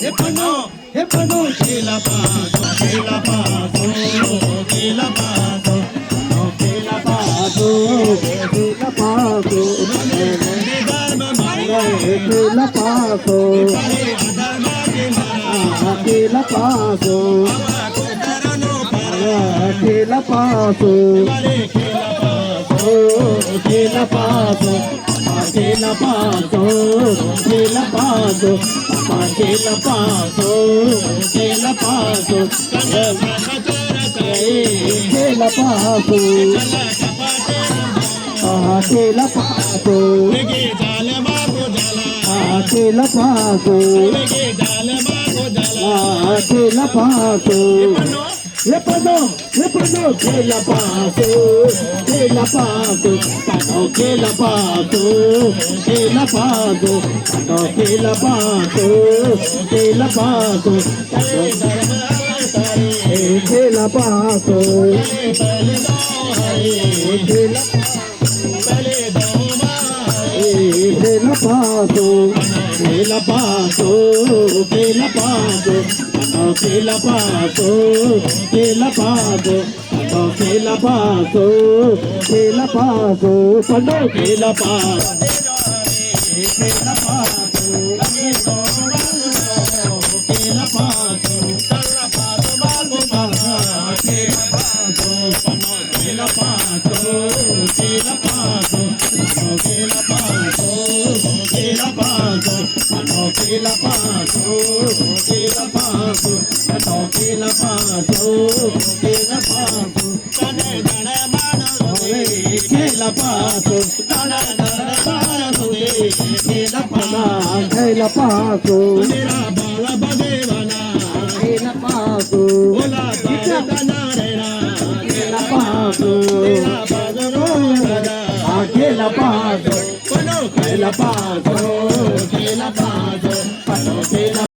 हे पनो केला पासो केला पासो केला पासो केला पासो केला पासो धर्म मारे केला पासो केला पासो केला पासो केला पासो केला पासो केला पासो केला पासो केला पासो केला पासो केला पासो केला पासो केला पासो le pano que la paso que la paso pano que la paso que la paso pano que la paso que la paso que la paso que la paso que la paso que la paso que la paso que la paso que la paso que la paso cuando que la paso que la paso que la paso que la paso que la paso que la paso que la paso que la paso que la paso que la paso que la paso dana dana mano que la paso dana dana mano que la paso que la paso mera bala badevana que la paso ola dana rena que la paso mera badano que la paso que la paso que la paso que la